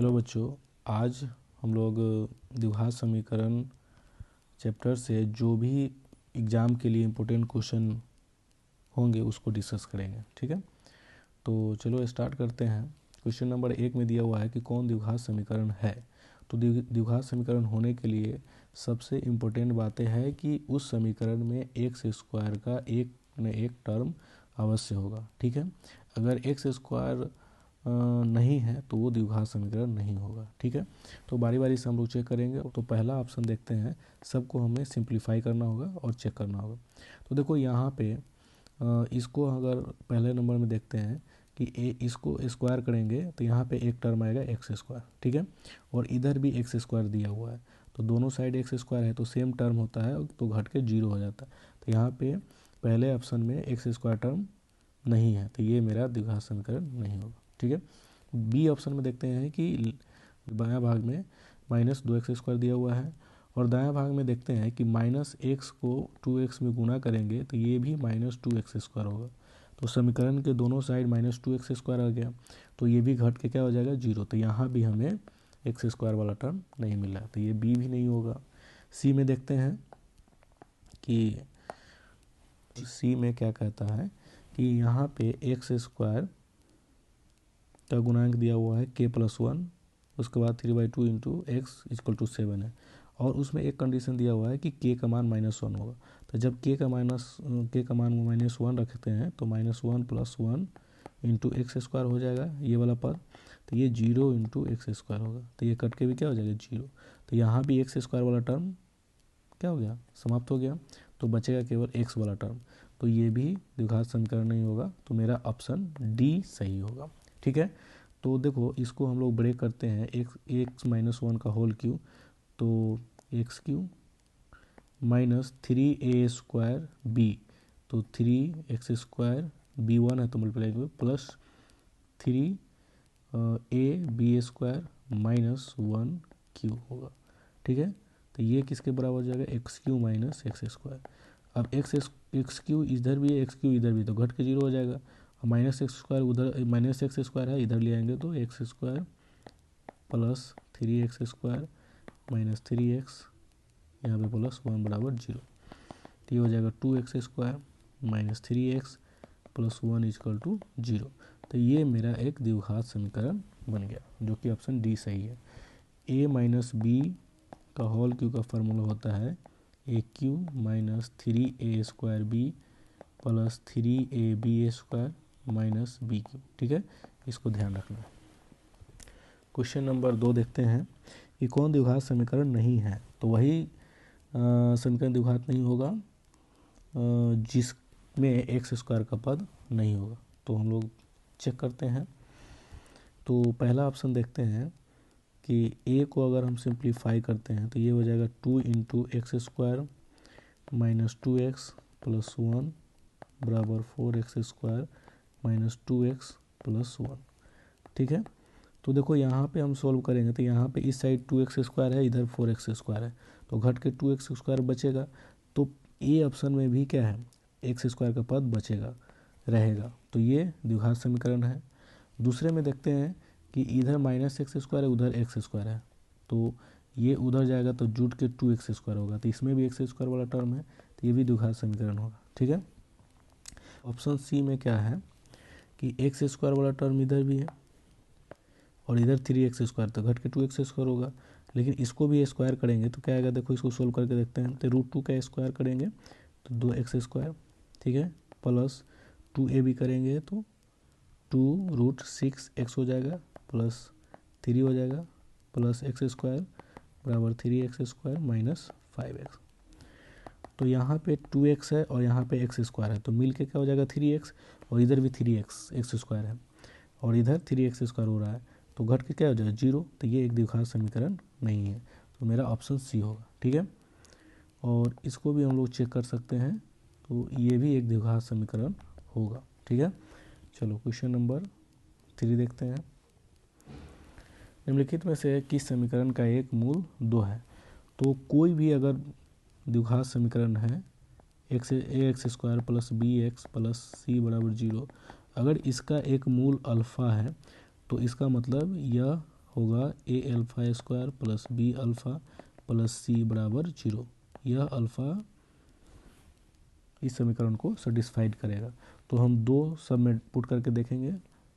Hello बच्चों, आज हम लोग द्विघात समीकरण चैप्टर से जो भी एग्ज़ाम के लिए इम्पोर्टेंट क्वेश्चन होंगे उसको डिस्कस करेंगे। ठीक है, तो चलो स्टार्ट करते हैं। क्वेश्चन नंबर 1 में दिया हुआ है कि कौन द्विघात समीकरण है। तो द्विघात समीकरण होने के लिए सबसे इम्पोर्टेंट बातें हैं कि उस समीकरण में एक्स स्क्वायर का एक न एक टर्म अवश्य होगा। ठीक है, अगर एक्स स्क्वायर नहीं है तो वो द्विघात समीकरण नहीं होगा। ठीक है, तो बारी बारी से हम लोग चेक करेंगे। तो पहला ऑप्शन देखते हैं, सबको हमें सिंप्लीफाई करना होगा और चेक करना होगा। तो देखो यहाँ पे इसको अगर पहले नंबर में देखते हैं कि इसको स्क्वायर करेंगे तो यहाँ पे एक टर्म आएगा एक्स स्क्वायर। ठीक है, और इधर भी एक्स स्क्वायर दिया हुआ है, तो दोनों साइड एक्स स्क्वायर है तो सेम टर्म होता है, तो घट के 0 हो जाता है। तो यहाँ पे पहले ऑप्शन में एक्स स्क्वायर टर्म नहीं है, तो ये मेरा द्विघात समीकरण नहीं होगा। ठीक है, बी ऑप्शन में देखते हैं कि बायां भाग में -2x² दिया हुआ है, और दायां भाग में देखते हैं कि -x को 2x में गुणा करेंगे तो ये भी -2x² होगा। तो समीकरण के दोनों साइड -2x² आ गया, तो ये भी घट के क्या हो जाएगा 0। तो यहाँ भी हमें x² वाला टर्म नहीं मिल रहा, तो ये बी भी नहीं होगा। सी में देखते हैं कि सी में क्या कहता है कि यहाँ पे x² का गुणांक दिया हुआ है k+1, उसके बाद 3/2 इंटू एक्स इक्वल टू 7 है, और उसमें एक कंडीशन दिया हुआ है कि k का मान -1 होगा। तो जब k का मान -1 रखते हैं तो -1 + 1 इंटू x² हो जाएगा ये वाला पद, तो ये 0 इंटू x² होगा, तो ये कट के भी क्या हो जाएगा 0। तो यहाँ भी x² वाला टर्म क्या हो गया, समाप्त हो गया, तो बचेगा केवल x वाला टर्म, तो ये भी द्विघात समीकरण नहीं होगा। तो मेरा ऑप्शन डी सही होगा। ठीक है, तो देखो इसको हम लोग ब्रेक करते हैं, x-1 का होल क्यूब, तो x³ -3a² b, तो 3x² b1 है तो मल्टीप्लाई प्लस 3ab² -1 होगा। ठीक है, तो ये किसके बराबर हो जाएगा, x³ -x²। अब x³ इधर भी है, x³ इधर भी, तो घट के 0 हो जाएगा। और -x² उधर -x² है, इधर ले आएंगे तो x² प्लस 3x² -3x, यहाँ पे +1 बराबर 0। तो ये हो जाएगा 2x² -3x + 1 = 0। तो ये मेरा एक द्विघात समीकरण बन गया, जो कि ऑप्शन डी सही है। a - b का होल क्यूब का फार्मूला होता है a³ -3a² b + 3ab² -b³। ठीक है, इसको ध्यान रखना। क्वेश्चन नंबर 2 देखते हैं कि कौन द्विघात समीकरण नहीं है। तो वही समीकरण द्विघात नहीं होगा जिसमें x² का पद नहीं होगा। तो हम लोग चेक करते हैं। तो पहला ऑप्शन देखते हैं कि a को अगर हम सिंप्लीफाई करते हैं तो ये हो जाएगा 2 इंटू x² -2x + 1 बराबर 4x² -2x + 1। ठीक है, तो देखो यहाँ पे हम सोल्व करेंगे तो यहाँ पे इस साइड 2x² है, इधर 4x² है, तो घट के 2x² बचेगा। तो ए ऑप्शन में भी क्या है, x² का पद बचेगा रहेगा, तो ये द्विघात समीकरण है। दूसरे में देखते हैं कि इधर -x² है, उधर x² है, तो ये उधर जाएगा तो जुट के 2x² होगा, तो इसमें भी x² वाला टर्म है, तो ये भी द्विघात समीकरण होगा। ठीक है, ऑप्शन सी में क्या है कि x² वाला टर्म इधर भी है और इधर 3x², तो घट के 2x² होगा, लेकिन इसको भी स्क्वायर करेंगे तो क्या आएगा, देखो इसको सोल्व करके देखते हैं। तो √2 का स्क्वायर करेंगे तो 2x², ठीक है, प्लस 2ab करेंगे तो 2√6x हो जाएगा, प्लस 3 हो जाएगा, प्लस x² बराबर 3x² -5x। तो यहाँ पे 2x है और यहाँ पे x² है, तो मिल के क्या हो जाएगा 3x, और इधर भी 3x x² है और इधर 3x² हो रहा है, तो घट के क्या हो जाएगा 0। तो ये एक द्विघात समीकरण नहीं है, तो मेरा ऑप्शन सी होगा। ठीक है, और इसको भी हम लोग चेक कर सकते हैं, तो ये भी एक द्विघात समीकरण होगा। ठीक है, चलो क्वेश्चन नंबर 3 देखते हैं। निम्नलिखित में से किस समीकरण का एक मूल 2 है। तो कोई भी अगर द्विघात समीकरण है ax² + bx + c = 0, अगर इसका एक मूल अल्फ़ा है तो इसका मतलब यह होगा A alpha square plus B alpha plus C बराबर 0। यह अल्फ़ा इस समीकरण को सेटिस्फाइड करेगा। तो हम दो सब में पुट करके देखेंगे,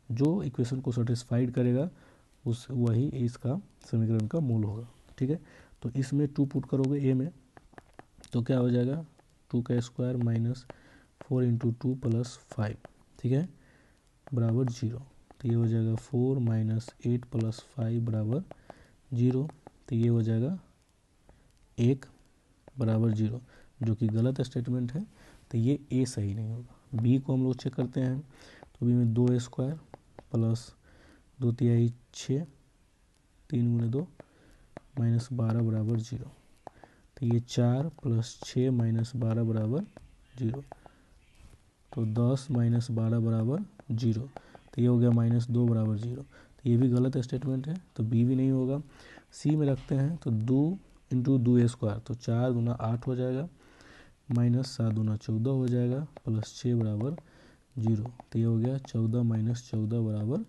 जो इक्वेशन को सेटिस्फाइड करेगा उस वही इसका समीकरण का मूल होगा। ठीक है, तो इसमें 2 पुट करोगे ए में तो क्या हो जाएगा 2 का स्क्वायर माइनस 4 इंटू 2 प्लस 5, ठीक है, बराबर 0। तो ये हो जाएगा 4 माइनस 8 प्लस 5 बराबर 0। तो ये हो जाएगा 1 बराबर 0, जो कि गलत स्टेटमेंट है। तो ये ए सही नहीं होगा। बी को हम लोग चेक करते हैं। तो बी में 2 स्क्वायर प्लस 2 तिहाई 6, 3 गुणे 2 माइनस 12 बराबर 0। तो ये 4 प्लस 6 माइनस 12 बराबर 0। तो 10 माइनस 12 बराबर 0। तो ये हो गया माइनस 2 बराबर 0। तो ये भी गलत स्टेटमेंट है, तो बी भी नहीं होगा। सी में रखते हैं तो 2 इंटू 2 स्क्वायर, तो 4 दूना 8 हो जाएगा, माइनस 7 दूना 14 हो जाएगा, प्लस 6 बराबर 0। तो ये हो गया 14 माइनस 14 बराबर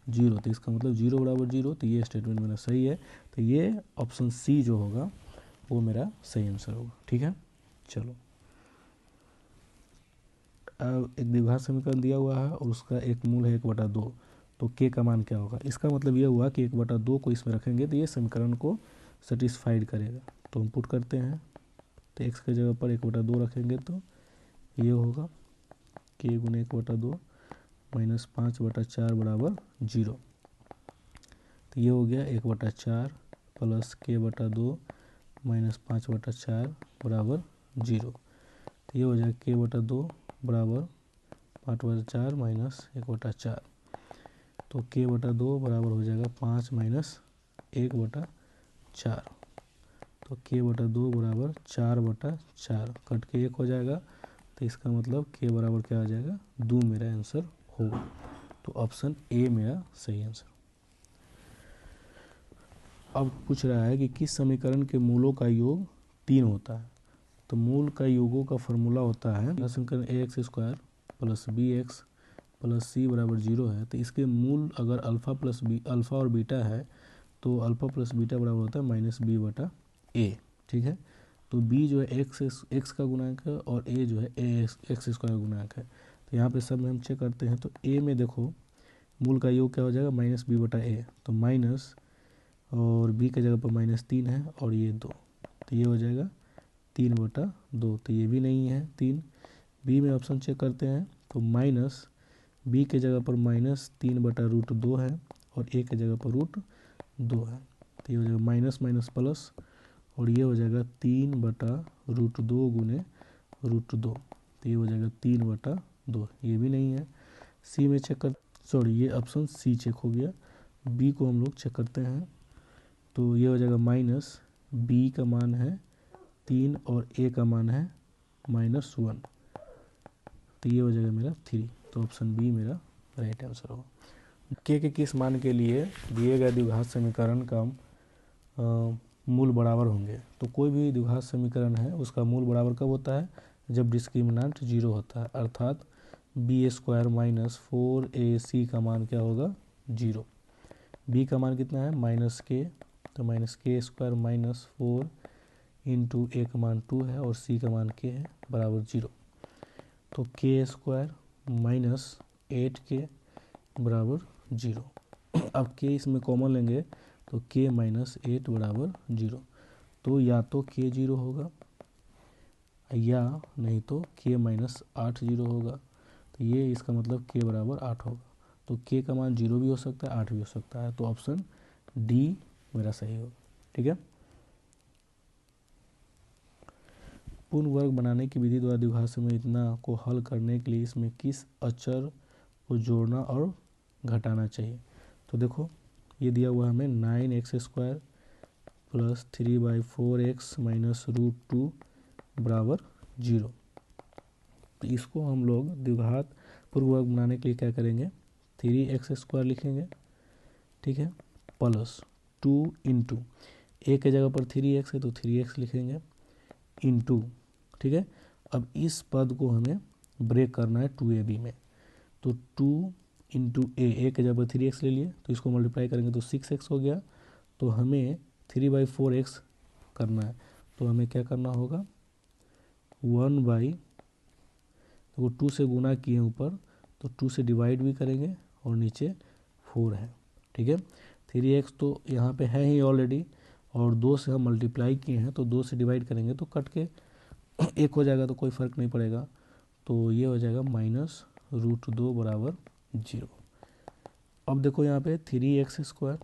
0। तो इसका मतलब 0 बराबर 0। तो ये स्टेटमेंट मेरा सही है। तो ये ऑप्शन सी जो होगा वो मेरा सही आंसर होगा। ठीक है, चलो अब एक द्विघात समीकरण दिया हुआ है और उसका एक मूल है 1/2। तो के का मान क्या होगा? इसका मतलब ये हुआ कि 1/2 को इसमें रखेंगे तो ये समीकरण को सेटिस्फाइड करेगा। तो हम पुट करते हैं, तो एक्स की जगह पर 1/2 रखेंगे तो ये होगा के गुने 1/2 माइनस 5/4 बराबर 0। तो ये हो गया 1/4 प्लस k/2 माइनस 5/4 बराबर 0। तो ये हो जाएगा k/2 बराबर 5/4 माइनस 1/4। तो k/2 बराबर हो जाएगा 5 माइनस 1/4। तो k/2 बराबर 4/4, कट के 1 हो जाएगा। तो इसका मतलब k बराबर क्या हो जाएगा 2 मेरा आंसर होगा। तो ऑप्शन ए मेरा सही आंसर। अब पूछ रहा है कि किस समीकरण के मूलों का योग 3 होता है। तो मूल का योगों का फॉर्मूला होता है समीकरण A x square plus B x plus C बराबर 0 है। तो इसके मूल अगर अल्फ़ा प्लस बी, अल्फ़ा और बीटा है तो अल्फ़ा प्लस बीटा बराबर होता है माइनस बी बटा ए। ठीक है, तो बी जो है एक्स का गुणांक है और ए जो है ए एक्स स्क्वायर का गुणांक है। तो यहाँ पे सब में हम चेक करते हैं। तो ए में देखो मूल का योग क्या हो जाएगा माइनस बी बटा ए, तो माइनस और बी की जगह पर माइनस 3 है और ये 2, तो ये हो जाएगा 3/2। तो ये भी नहीं है 3। बी में ऑप्शन चेक करते हैं तो माइनस बी के जगह पर माइनस 3/√2 है और ए के जगह पर √2 है। तो ये हो जाएगा माइनस माइनस प्लस और ये हो जाएगा 3/√2 गुने √2। तो ये हो जाएगा 3/2। ये भी नहीं है। सी में चेक कर, सॉरी ये ऑप्शन सी चेक हो गया। बी को हम लोग चेक करते हैं तो ये हो जाएगा माइनस बी का मान है 3 और ए का मान है -1। तो ये हो जाएगा मेरा 3। तो ऑप्शन बी मेरा राइट आंसर होगा। के किस मान के लिए दिए गए द्विघात समीकरण का मूल बराबर होंगे? तो कोई भी द्विघात समीकरण है उसका मूल बराबर कब होता है? जब डिस्क्रिमिनेंट 0 होता है, अर्थात बी स्क्वायर माइनस 4ac का मान क्या होगा 0। बी का मान कितना है माइनस के, तो माइनस के स्क्वायर माइनस 4 इंटू ए का मान 2 है और सी का मान के है बराबर 0। तो के स्क्वायर माइनस 8k बराबर 0। अब के इसमें कॉमन लेंगे तो k माइनस 8 बराबर 0। तो या तो k 0 होगा या नहीं तो k माइनस 8 0 होगा। तो ये इसका मतलब k बराबर 8 होगा। तो k का मान 0 भी हो सकता है 8 भी हो सकता है। तो ऑप्शन डी मेरा सही होगा। ठीक है, पूर्ण वर्ग बनाने की विधि द्वारा द्विघात समीकरण को हल करने के लिए इसमें किस अचर को जोड़ना और घटाना चाहिए? तो देखो ये दिया हुआ हमें 9x square plus 3/4x minus √2 बराबर 0। तो इसको हम लोग द्विघात पूर्ण वर्ग बनाने के लिए क्या करेंगे 3x स्क्वायर लिखेंगे, ठीक है, प्लस 2 इंटू ए के जगह पर 3x है तो 3x लिखेंगे इंटू, ठीक है। अब इस पद को हमें ब्रेक करना है 2ab में, तो 2 इंटू ए की जगह 3x ले लिए, तो इसको मल्टीप्लाई करेंगे तो 6x हो गया। तो हमें 3/4x करना है, तो हमें क्या करना होगा, 1 देखो 2 से गुना किए ऊपर, तो 2 से डिवाइड भी करेंगे और नीचे 4 है, ठीक है। 3x तो यहाँ पे है ही ऑलरेडी, और 2 से हम मल्टीप्लाई किए हैं, तो 2 से डिवाइड करेंगे तो कट के 1 हो जाएगा, तो कोई फ़र्क नहीं पड़ेगा। तो ये हो जाएगा -√2 बराबर 0। अब देखो यहाँ पे 3x²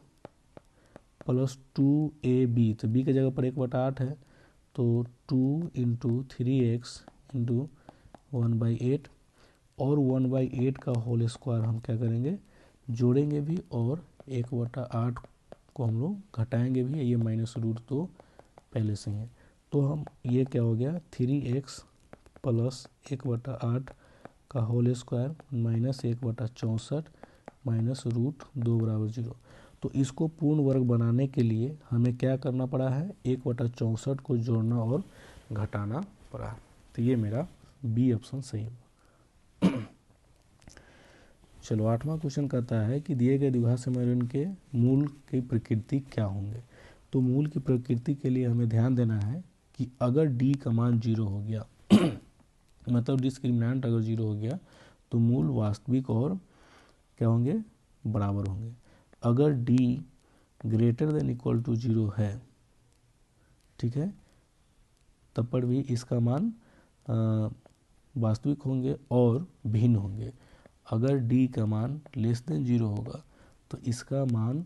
प्लस 2ab, तो b की जगह पर 1/8 है, तो 2 इंटू 3x इंटू 1/8, और 1/8 का होल स्क्वायर हम क्या करेंगे, जोड़ेंगे भी, और 1/8 को हम लोग घटाएंगे भी, ये -√2 पहले से ही है। तो हम ये क्या हो गया, 3x प्लस 1/8 का होल स्क्वायर माइनस 1/64 -√2 बराबर 0। तो इसको पूर्ण वर्ग बनाने के लिए हमें क्या करना पड़ा है, 1/64 को जोड़ना और घटाना पड़ा। तो ये मेरा बी ऑप्शन सही होगा। चलो 8वां क्वेश्चन कहता है कि दिए गए द्विघात समीकरण के मूल की प्रकृति क्या होंगे। तो मूल की प्रकृति के लिए हमें ध्यान देना है कि अगर डी का मान 0 हो गया मतलब डिस्क्रिमिनेंट अगर 0 हो गया, तो मूल वास्तविक और क्या होंगे, बराबर होंगे। अगर D greater than equal to 0 है, ठीक है, तब पर भी इसका मान वास्तविक होंगे और भिन्न होंगे। अगर d का मान लेस देन 0 होगा, तो इसका मान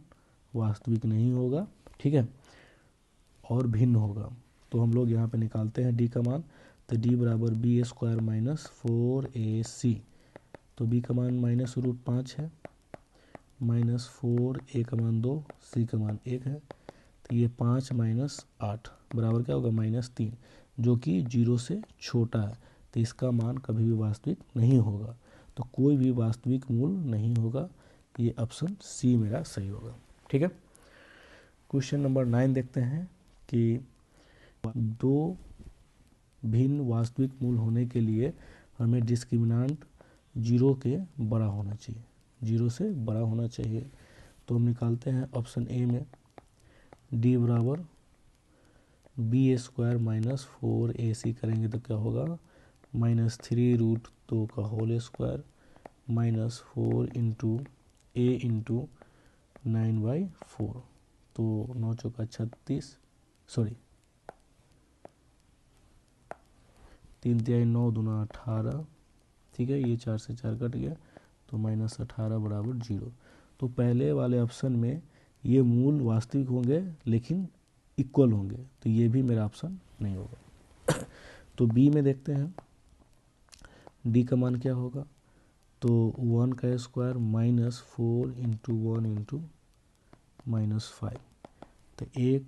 वास्तविक नहीं होगा, ठीक है, और भिन्न होगा। तो हम लोग यहाँ पे निकालते हैं d का मान, तो d बराबर b² माइनस 4ac, तो b का मान -√5 है, -4, a का मान 2, c का मान 1 है, तो ये 5 - 8 बराबर क्या होगा, -3, जो कि 0 से छोटा है, तो इसका मान कभी भी वास्तविक नहीं होगा। तो कोई भी वास्तविक मूल नहीं होगा, ये ऑप्शन सी मेरा सही होगा, ठीक है। क्वेश्चन नंबर 9 देखते हैं कि दो भिन्न वास्तविक मूल होने के लिए हमें डिस्क्रिमिनेंट 0 के बड़ा होना चाहिए, 0 से बड़ा होना चाहिए। तो हम निकालते हैं ऑप्शन ए में, d बराबर b² माइनस 4ac करेंगे तो क्या होगा, -3√2 का whole square -4 into a into 9/4, तो 9 चौका 36, सॉरी 3 तिहाई 9 दूना 18, ठीक है, ये 4 से 4 कट गया, तो -18 बराबर 0। तो पहले वाले ऑप्शन में ये मूल वास्तविक होंगे लेकिन इक्वल होंगे, तो ये भी मेरा ऑप्शन नहीं होगा। तो बी में देखते हैं डी का मान क्या होगा, तो 1 का स्क्वायर -4 इंटू 1 इंटू -5, तो 1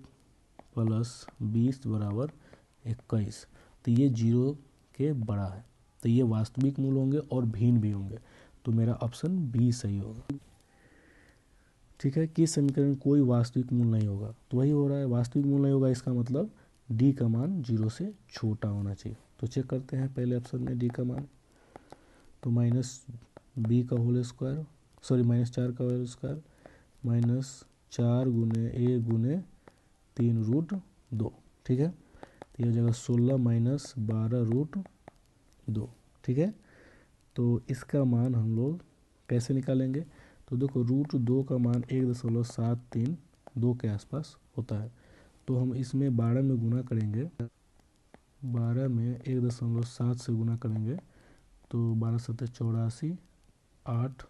प्लस 20 बराबर 21, तो ये 0 के बड़ा है, तो ये वास्तविक मूल होंगे और भिन्न भी होंगे, तो मेरा ऑप्शन बी सही होगा, ठीक है। कि समीकरण में कोई वास्तविक मूल नहीं होगा, तो वही हो रहा है, वास्तविक मूल नहीं होगा, इसका मतलब डी का मान 0 से छोटा होना चाहिए। तो चेक करते हैं पहले ऑप्शन में डी का मान, तो -b का होल स्क्वायर, सॉरी -4 का होल स्क्वायर -4 गुने a गुने 3√2, ठीक है, तो यह हो जाएगा 16 -12√2, ठीक है। तो इसका मान हम लोग कैसे निकालेंगे, तो देखो √2 का मान 1.732 के आसपास होता है, तो हम इसमें 12 में गुना करेंगे, 12 में 1.7 से गुना करेंगे, तो 12 7 84, 8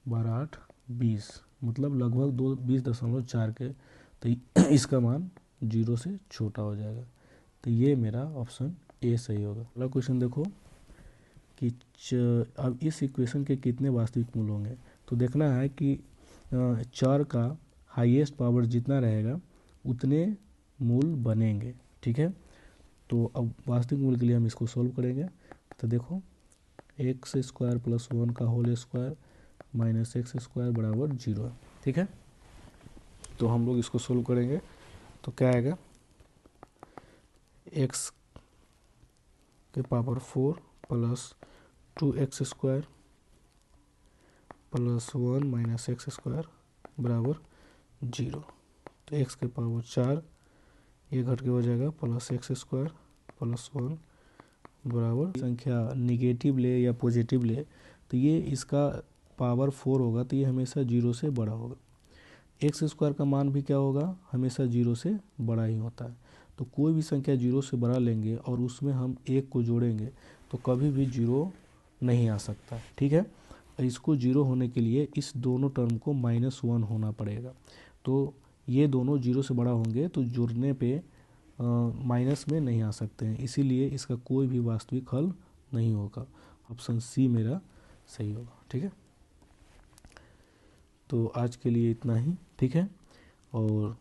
12 8 20, मतलब लगभग 20.4 के, तो इसका मान 0 से छोटा हो जाएगा, तो ये मेरा ऑप्शन ए सही होगा। अगला क्वेश्चन देखो कि अब इस इक्वेशन के कितने वास्तविक मूल होंगे। तो देखना है कि चर का हाईएस्ट पावर जितना रहेगा उतने मूल बनेंगे, ठीक है। तो अब वास्तविक मूल के लिए हम इसको सॉल्व करेंगे, तो देखो x² प्लस 1 का होल स्क्वायर -x² बराबर 0 है, ठीक है। तो हम लोग इसको सोल्व करेंगे, तो क्या आएगा, x के power 4 plus 2x² +1 minus x square बराबर 0। तो x के पावर 4 ये घट के हो जाएगा +x स्क्वायर +1 बराबर संख्या निगेटिव ले या पॉजिटिव ले तो ये इसका पावर 4 होगा तो ये हमेशा 0 से बड़ा होगा। एक्स स्क्वायर का मान भी क्या होगा, हमेशा 0 से बड़ा ही होता है। तो कोई भी संख्या 0 से बड़ा लेंगे और उसमें हम 1 को जोड़ेंगे तो कभी भी 0 नहीं आ सकता, ठीक है। इसको 0 होने के लिए इस दोनों टर्म को -1 होना पड़ेगा। तो ये दोनों 0 से बड़ा होंगे तो जुड़ने पे माइनस में नहीं आ सकते हैं, इसीलिए इसका कोई भी वास्तविक हल नहीं होगा। ऑप्शन सी मेरा सही होगा, ठीक है। तो आज के लिए इतना ही, ठीक है। और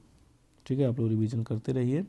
ठीक है, आप लोग रिवीजन करते रहिए।